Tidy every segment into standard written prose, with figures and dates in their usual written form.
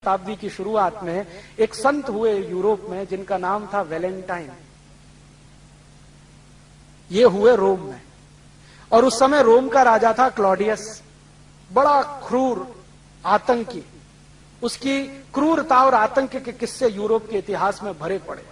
शताब्दी की शुरुआत में एक संत हुए यूरोप में जिनका नाम था वैलेंटाइन। ये हुए रोम में, और उस समय रोम का राजा था क्लॉडियस, बड़ा क्रूर आतंकी। उसकी क्रूरता और आतंक के किस्से यूरोप के इतिहास में भरे पड़े।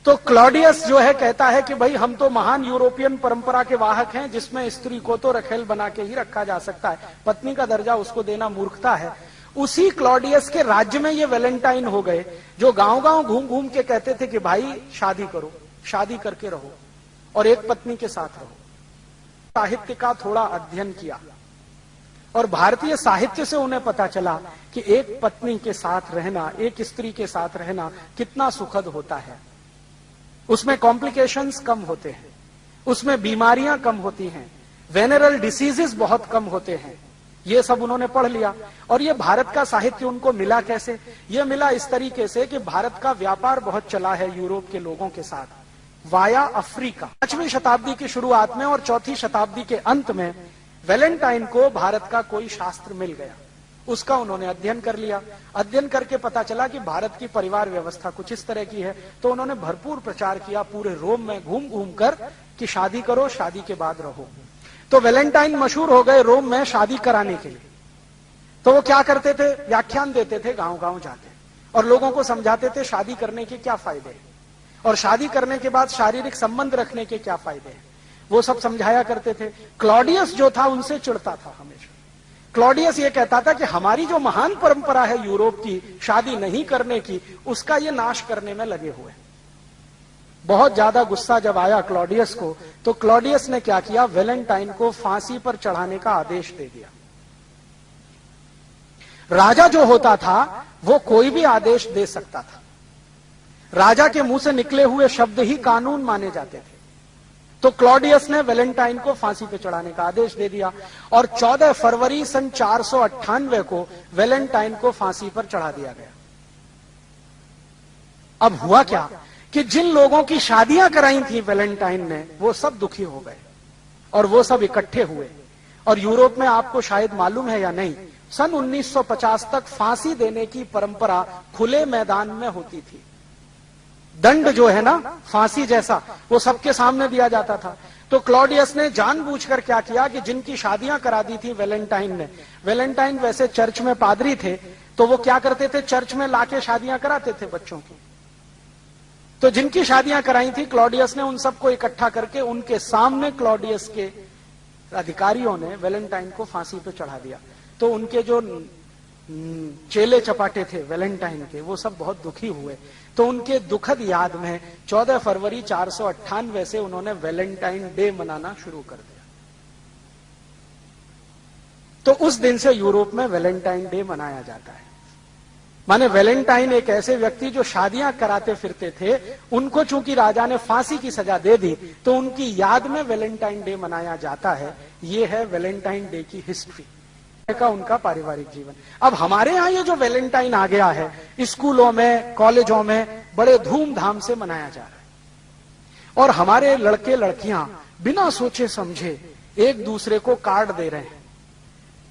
तो क्लॉडियस जो है कहता है कि भाई हम तो महान यूरोपियन परंपरा के वाहक हैं, जिसमें स्त्री को तो रखेल बना के ही रखा जा सकता है, पत्नी का दर्जा उसको देना मूर्खता है। उसी क्लॉडियस के राज्य में ये वैलेंटाइन हो गए, जो गांव गांव घूम घूम के कहते थे कि भाई शादी करो, शादी करके रहो और एक पत्नी के साथ रहो। साहित्य का थोड़ा अध्ययन किया और भारतीय साहित्य से उन्हें पता चला कि एक पत्नी के साथ रहना, एक स्त्री के साथ रहना कितना सुखद होता है। उसमें कॉम्प्लिकेशंस कम होते हैं, उसमें बीमारियां कम होती हैं, वेनरल डिसीजेस बहुत कम होते हैं। ये सब उन्होंने पढ़ लिया। और ये भारत का साहित्य उनको मिला कैसे? ये मिला इस तरीके से कि भारत का व्यापार बहुत चला है यूरोप के लोगों के साथ वाया अफ्रीका। 5वीं शताब्दी की शुरुआत में और 4वीं शताब्दी के अंत में वैलेंटाइन को भारत का कोई शास्त्र मिल गया, उसका उन्होंने अध्ययन कर लिया। अध्ययन करके पता चला कि भारत की परिवार व्यवस्था कुछ इस तरह की है, तो उन्होंने भरपूर प्रचार किया पूरे रोम में घूम घूम कर कि शादी करो, शादी के बाद रहो। तो वैलेंटाइन मशहूर हो गए रोम में शादी कराने के लिए। तो वो क्या करते थे? व्याख्यान देते थे गांव गांव जाके, और लोगों को समझाते थे शादी करने के क्या फायदे हैं, और शादी करने के बाद शारीरिक संबंध रखने के क्या फायदे हैं, वो सब समझाया करते थे। क्लॉडियस जो था उनसे चिढ़ता था हमेशा। क्लॉडियस ये कहता था कि हमारी जो महान परंपरा है यूरोप की शादी नहीं करने की, उसका ये नाश करने में लगे हुए। बहुत ज्यादा गुस्सा जब आया क्लॉडियस को, तो क्लॉडियस ने क्या किया? वैलेंटाइन को फांसी पर चढ़ाने का आदेश दे दिया। राजा जो होता था वो कोई भी आदेश दे सकता था, राजा के मुंह से निकले हुए शब्द ही कानून माने जाते थे। तो क्लॉडियस ने वैलेंटाइन को फांसी पर चढ़ाने का आदेश दे दिया, और 14 फरवरी सन 498 को वैलेंटाइन को फांसी पर चढ़ा दिया गया। अब हुआ क्या कि जिन लोगों की शादियां कराई थी वैलेंटाइन ने, वो सब दुखी हो गए और वो सब इकट्ठे हुए। और यूरोप में आपको शायद मालूम है या नहीं, सन 1950 तक फांसी देने की परंपरा खुले मैदान में होती थी। दंड जो है ना फांसी जैसा, वो सबके सामने दिया जाता था। तो क्लॉडियस ने जानबूझकर क्या किया कि जिनकी शादियां करा दी थी वैलेंटाइन ने, वैलेंटाइन वैसे चर्च में पादरी थे, तो वो क्या करते थे? चर्च में लाके शादियां कराते थे बच्चों की। तो जिनकी शादियां कराई थी क्लॉडियस ने उन सबको इकट्ठा करके उनके सामने क्लॉडियस के अधिकारियों ने वैलेंटाइन को फांसी पे चढ़ा दिया। तो उनके जो चेले चपाटे थे वैलेंटाइन के, वो सब बहुत दुखी हुए। तो उनके दुखद याद में 14 फरवरी 498 से उन्होंने वैलेंटाइन डे मनाना शुरू कर दिया। तो उस दिन से यूरोप में वैलेंटाइन डे मनाया जाता है। माने वैलेंटाइन एक ऐसे व्यक्ति जो शादियां कराते फिरते थे, उनको चूंकि राजा ने फांसी की सजा दे दी, तो उनकी याद में वैलेंटाइन डे मनाया जाता है। ये है वैलेंटाइन डे की हिस्ट्री का उनका पारिवारिक जीवन। अब हमारे यहां ये जो वैलेंटाइन आ गया है, स्कूलों में कॉलेजों में बड़े धूमधाम से मनाया जा रहा है, और हमारे लड़के लड़कियां बिना सोचे समझे एक दूसरे को कार्ड दे रहे हैं।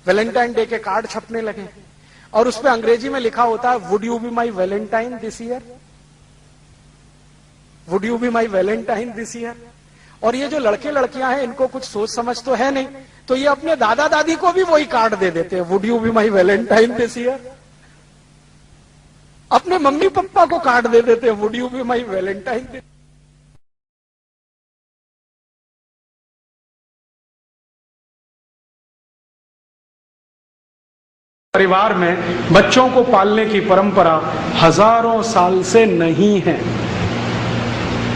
वैलेंटाइन डे के कार्ड छपने लगे और उसपे अंग्रेजी में लिखा होता है, would you be my Valentine this year, would you be my Valentine this year. और ये जो लड़के लड़कियां हैं, इनको कुछ सोच समझ तो है नहीं, तो ये अपने दादा दादी को भी वही कार्ड दे देते हैं, would you be my Valentine this year. अपने मम्मी पापा को कार्ड दे देते हैं, would you be my Valentine this. परिवार में बच्चों को पालने की परंपरा हजारों साल से नहीं है,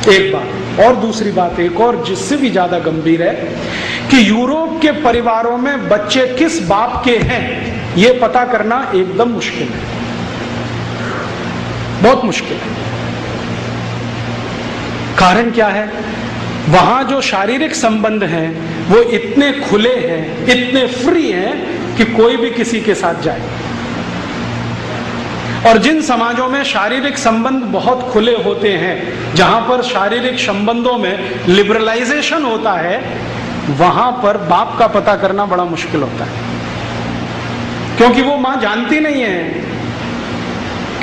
एक बात। और दूसरी बात एक और जिससे भी ज्यादा गंभीर है कि यूरोप के परिवारों में बच्चे किस बाप के हैं यह पता करना एकदम मुश्किल है, बहुत मुश्किल है। कारण क्या है? वहां जो शारीरिक संबंध हैं वो इतने खुले हैं, इतने फ्री हैं कि कोई भी किसी के साथ जाए। और जिन समाजों में शारीरिक संबंध बहुत खुले होते हैं, जहां पर शारीरिक संबंधों में लिबरलाइजेशन होता है, वहां पर बाप का पता करना बड़ा मुश्किल होता है, क्योंकि वो मां जानती नहीं है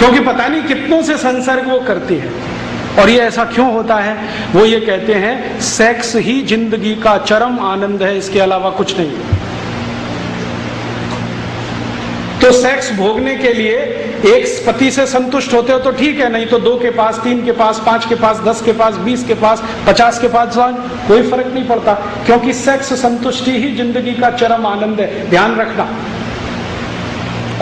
क्योंकि पता नहीं कितनों से संसर्ग वो करती है। और ये ऐसा क्यों होता है? वो ये कहते हैं सेक्स ही जिंदगी का चरम आनंद है, इसके अलावा कुछ नहीं। तो सेक्स भोगने के लिए एक पति से संतुष्ट होते हो तो ठीक है, नहीं तो 2 के पास, 3 के पास, 5 के पास, 10 के पास, 20 के पास, 50 के पास, कोई फर्क नहीं पड़ता, क्योंकि सेक्स संतुष्टि ही जिंदगी का चरम आनंद है। ध्यान रखना।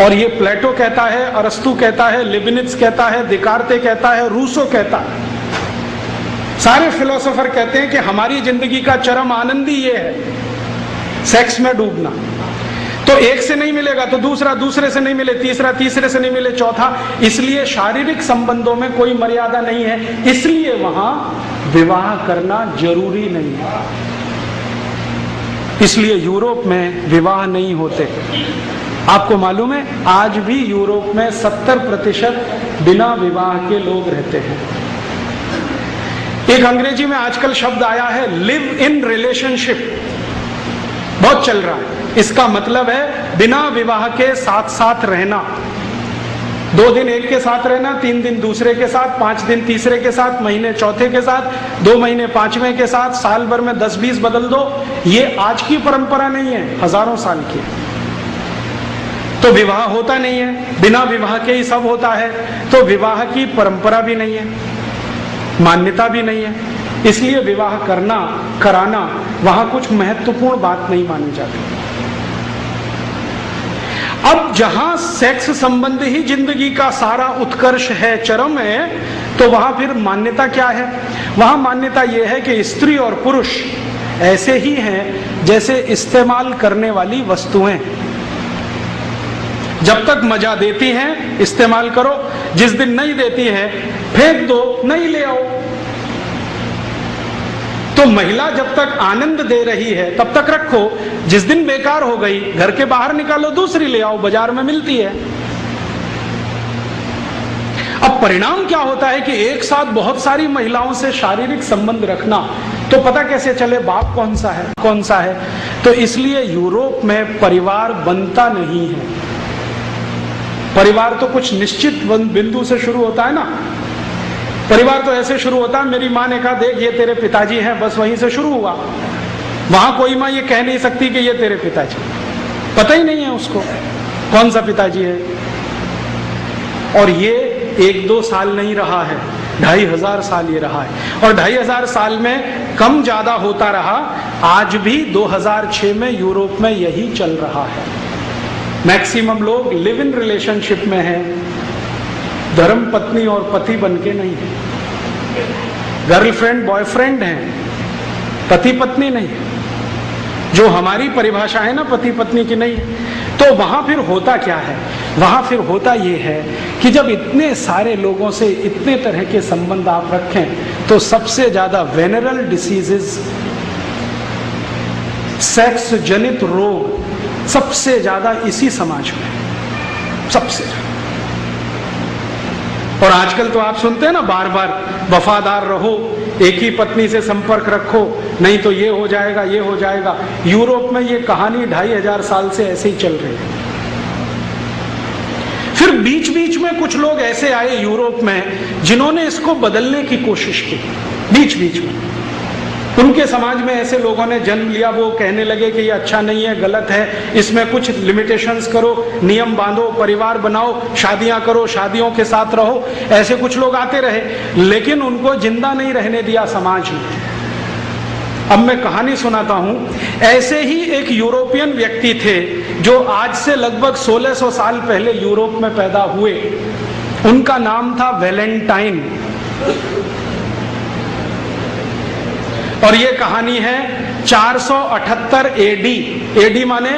और ये प्लेटो कहता है, अरस्तु कहता है, लिबनिट्ज कहता है, दिकार्ते कहता है, रूसो कहता है, सारे फिलोसोफर कहते हैं कि हमारी जिंदगी का चरम आनंद ही ये है, सेक्स में डूबना। तो एक से नहीं मिलेगा तो दूसरा, दूसरे से नहीं मिले तीसरा, तीसरे से नहीं मिले चौथा। इसलिए शारीरिक संबंधों में कोई मर्यादा नहीं है, इसलिए वहां विवाह करना जरूरी नहीं है। इसलिए यूरोप में विवाह नहीं होते। आपको मालूम है आज भी यूरोप में 70% बिना विवाह के लोग रहते हैं। एक अंग्रेजी में आजकल शब्द आया है लिव इन रिलेशनशिप, बहुत चल रहा है। इसका मतलब है बिना विवाह के साथ साथ रहना। 2 दिन एक के साथ रहना, 3 दिन दूसरे के साथ, 5 दिन तीसरे के साथ, महीने चौथे के साथ, 2 महीने 5वें के साथ, साल भर में 10-20 बदल दो। ये आज की परंपरा नहीं है, हजारों साल की। तो विवाह होता नहीं है, बिना विवाह के ही सब होता है। तो विवाह की परंपरा भी नहीं है, मान्यता भी नहीं है, इसलिए विवाह करना, कराना वहां कुछ महत्वपूर्ण बात नहीं मानी जाती। अब जहां सेक्स संबंध ही जिंदगी का सारा उत्कर्ष है, चरम है, तो वहां फिर मान्यता क्या है? वहां मान्यता यह है कि स्त्री और पुरुष ऐसे ही हैं जैसे इस्तेमाल करने वाली वस्तुएं। जब तक मजा देती हैं इस्तेमाल करो, जिस दिन नहीं देती है फेंक दो, नहीं ले आओ। तो महिला जब तक आनंद दे रही है तब तक रखो, जिस दिन बेकार हो गई घर के बाहर निकालो, दूसरी ले आओ, बाजार में मिलती है। अब परिणाम क्या होता है कि एक साथ बहुत सारी महिलाओं से शारीरिक संबंध रखना, तो पता कैसे चले बाप कौन सा है कौन सा है? तो इसलिए यूरोप में परिवार बनता नहीं है। परिवार तो कुछ निश्चित बिंदु से शुरू होता है ना। परिवार तो ऐसे शुरू होता है, मेरी माँ ने कहा देख ये तेरे पिताजी हैं, बस वहीं से शुरू हुआ। वहां कोई माँ ये कह नहीं सकती कि ये तेरे पिताजी, पता ही नहीं है उसको कौन सा पिताजी है। और ये 1-2 साल नहीं रहा है, 2500 साल ये रहा है। और 2500 साल में कम ज्यादा होता रहा। आज भी 2006 में यूरोप में यही चल रहा है। मैक्सिमम लोग लिव इन रिलेशनशिप में हैं, धर्म पत्नी और पति बन के नहीं है। गर्लफ्रेंड बॉयफ्रेंड हैं, पति पत्नी नहीं, जो हमारी परिभाषा है ना पति पत्नी की नहीं। तो वहां फिर होता क्या है? वहां फिर होता यह है कि जब इतने सारे लोगों से इतने तरह के संबंध आप रखें तो सबसे ज्यादा वेनरल डिसीजेस, सेक्स जनित रोग सबसे ज्यादा इसी समाज में, सबसे। और आजकल तो आप सुनते हैं ना बार बार, वफादार रहो, एक ही पत्नी से संपर्क रखो, नहीं तो ये हो जाएगा ये हो जाएगा। यूरोप में ये कहानी 2500 साल से ऐसे ही चल रही है। फिर बीच बीच में कुछ लोग ऐसे आए यूरोप में जिन्होंने इसको बदलने की कोशिश की। बीच बीच में उनके समाज में ऐसे लोगों ने जन्म लिया, वो कहने लगे कि ये अच्छा नहीं है, गलत है, इसमें कुछ लिमिटेशंस करो, नियम बांधो, परिवार बनाओ, शादियां करो, शादियों के साथ रहो। ऐसे कुछ लोग आते रहे, लेकिन उनको जिंदा नहीं रहने दिया समाज ने। अब मैं कहानी सुनाता हूं। ऐसे ही एक यूरोपियन व्यक्ति थे जो आज से लगभग 1600 साल पहले यूरोप में पैदा हुए। उनका नाम था वैलेंटाइन। और ये कहानी है 478 एडी। एडी माने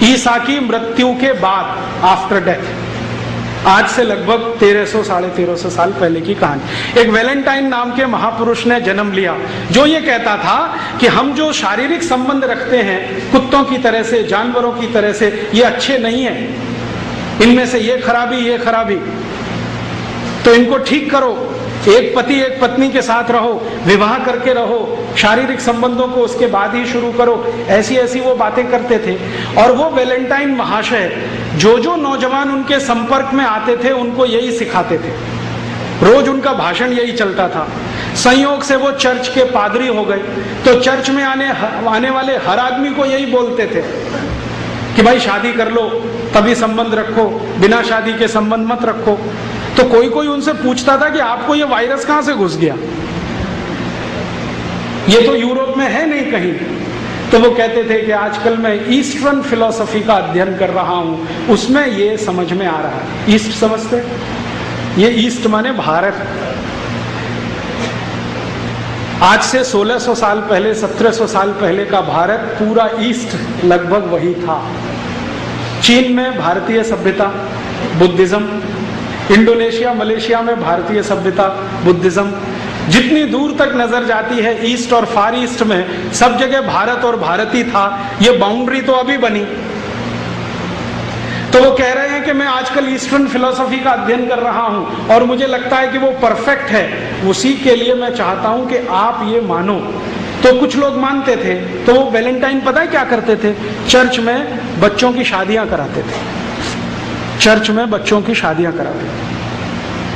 ईसा की मृत्यु के बाद, आफ्टर डेथ। आज से लगभग 1300-1350 साल पहले की कहानी। एक वैलेंटाइन नाम के महापुरुष ने जन्म लिया, जो ये कहता था कि हम जो शारीरिक संबंध रखते हैं कुत्तों की तरह से, जानवरों की तरह से, ये अच्छे नहीं है, इनमें से ये खराबी, तो इनको ठीक करो। एक पति एक पत्नी के साथ रहो, विवाह करके रहो, शारीरिक संबंधों को उसके बाद ही शुरू करो। ऐसी ऐसी वो बातें करते थे। और वो वैलेंटाइन महाशय जो जो नौजवान उनके संपर्क में आते थे उनको यही सिखाते थे, रोज उनका भाषण यही चलता था। संयोग से वो चर्च के पादरी हो गए, तो चर्च में आने वाले हर आदमी को यही बोलते थे कि भाई शादी कर लो तभी संबंध रखो, बिना शादी के संबंध मत रखो। तो कोई कोई उनसे पूछता था कि आपको ये वायरस कहां से घुस गया, ये तो यूरोप में है नहीं कहीं। तो वो कहते थे कि आजकल मैं ईस्टर्न फिलॉसफी का अध्ययन कर रहा हूं, उसमें ये समझ में आ रहा है। ईस्ट समझते, ये ईस्ट माने भारत। आज से 1600 साल पहले, 1700 साल पहले का भारत, पूरा ईस्ट लगभग वही था। चीन में भारतीय सभ्यता, बुद्धिज्म, इंडोनेशिया मलेशिया में भारतीय सभ्यता, बुद्धिज्म, जितनी दूर तक नजर जाती है ईस्ट और फार ईस्ट में सब जगह भारत और भारत ही था। ये बाउंड्री तो अभी बनी। तो वो कह रहे हैं कि मैं आजकल ईस्टर्न फिलॉसफी का अध्ययन कर रहा हूं और मुझे लगता है कि वो परफेक्ट है, उसी के लिए मैं चाहता हूं कि आप ये मानो। तो कुछ लोग मानते थे, तो वो वैलेंटाइन पता है क्या करते थे, चर्च में बच्चों की शादियां कराते थे, चर्च में बच्चों की शादियां कराते थे।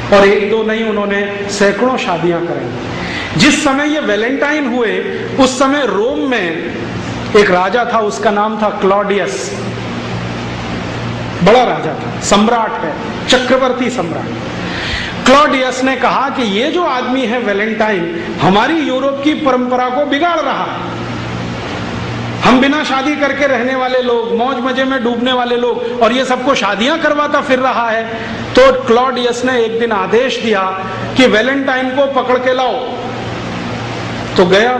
और एक दो नहीं, उन्होंने सैकड़ों शादियां कराई। जिस समय ये वैलेंटाइन हुए उस समय रोम में एक राजा था, उसका नाम था क्लॉडियस। बड़ा राजा था, सम्राट है, चक्रवर्ती सम्राट। क्लॉडियस ने कहा कि ये जो आदमी है वैलेंटाइन, हमारी यूरोप की परंपरा को बिगाड़ रहा है। हम बिना शादी करके रहने वाले लोग, मौज मजे में डूबने वाले लोग, और ये सबको शादियां करवाता फिर रहा है। तो क्लॉडियस ने एक दिन आदेश दिया कि वैलेंटाइन को पकड़ के लाओ। तो गया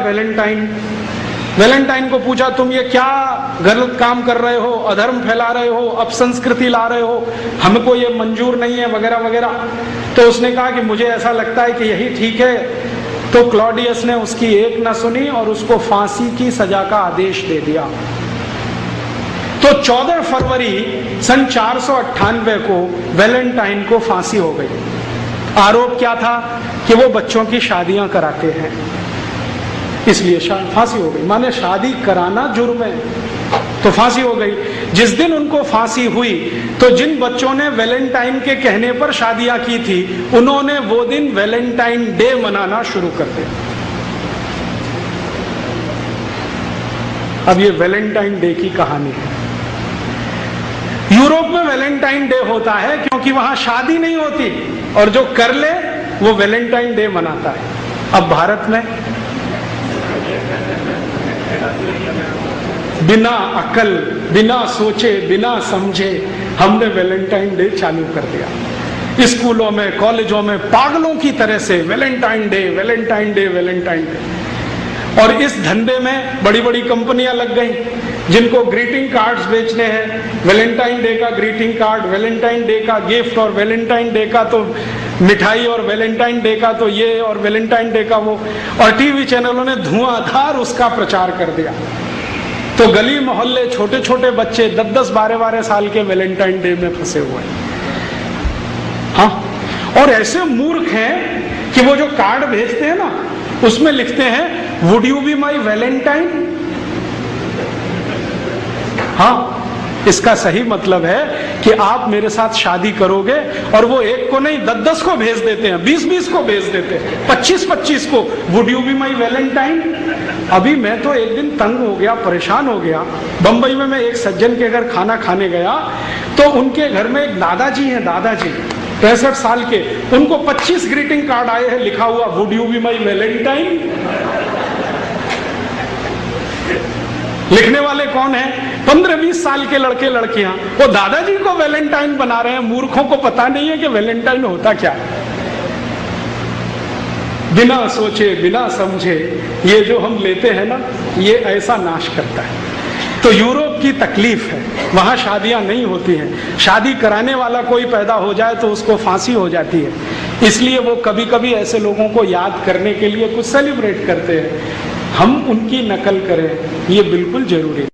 वैलेंटाइन को पूछा, तुम ये क्या गलत काम कर रहे हो, अधर्म फैला रहे हो, अपसंस्कृति ला रहे हो, हमको ये मंजूर नहीं है, वगैरह वगैरह। तो उसने कहा कि मुझे ऐसा लगता है कि यही ठीक है। तो क्लॉडियस ने उसकी एक न सुनी और उसको फांसी की सजा का आदेश दे दिया। तो 14 फरवरी सन 498 को वैलेंटाइन को फांसी हो गई। आरोप क्या था कि वो बच्चों की शादियां कराते हैं, इसलिए फांसी हो गई। माने शादी कराना जुर्म है, तो फांसी हो गई। जिस दिन उनको फांसी हुई तो जिन बच्चों ने वैलेंटाइन के कहने पर शादियां की थी, उन्होंने वो दिन वैलेंटाइन डे मनाना शुरू कर दिया। अब ये वैलेंटाइन डे की कहानी है। यूरोप में वैलेंटाइन डे होता है क्योंकि वहां शादी नहीं होती, और जो कर ले वो वैलेंटाइन डे मनाता है। अब भारत में बिना अकल, बिना सोचे, बिना समझे हमने वैलेंटाइन डे चालू कर दिया। स्कूलों में, कॉलेजों में पागलों की तरह से Valentine day, Valentine day, Valentine day. और इस धंधे में बड़ी बड़ी कंपनियां लग गई जिनको ग्रीटिंग कार्ड्स बेचने हैं। वैलेंटाइन डे का ग्रीटिंग कार्ड, वैलेंटाइन डे का गिफ्ट, और वैलेंटाइन डे का तो मिठाई, और वैलेंटाइन डे का तो ये, और वैलेंटाइन डे का वो। और टीवी चैनलों ने धुआंधार उसका प्रचार कर दिया। तो गली मोहल्ले छोटे छोटे बच्चे 10-10, 12-12 साल के वैलेंटाइन डे में फंसे हुए हैं। हाँ, और ऐसे मूर्ख हैं कि वो जो कार्ड भेजते हैं ना, उसमें लिखते हैं would you be my Valentine. हाँ, इसका सही मतलब है कि आप मेरे साथ शादी करोगे। और वो एक को नहीं 10-10 को भेज देते हैं, 20-20 को भेज देते हैं, 25-25 को, would you be my Valentine. अभी मैं तो एक दिन तंग हो गया, परेशान हो गया। बंबई में मैं एक सज्जन के घर खाना खाने गया, तो उनके घर में एक दादाजी हैं, दादाजी 65 साल के, उनको 25 ग्रीटिंग कार्ड आए हैं, लिखा हुआ would you be my Valentine. लिखने वाले कौन है? 15-20 साल के लड़के लड़कियां। वो दादाजी को वैलेंटाइन बना रहे हैं। मूर्खों को पता नहीं है कि वैलेंटाइन होता क्या। बिना सोचे, बिना समझे ये जो हम लेते हैं ना, ये ऐसा नाश करता है। तो यूरोप की तकलीफ है, वहां शादियां नहीं होती हैं। शादी कराने वाला कोई पैदा हो जाए तो उसको फांसी हो जाती है। इसलिए वो कभी कभी ऐसे लोगों को याद करने के लिए कुछ सेलिब्रेट करते हैं। हम उनकी नकल करें, ये बिल्कुल जरूरी है।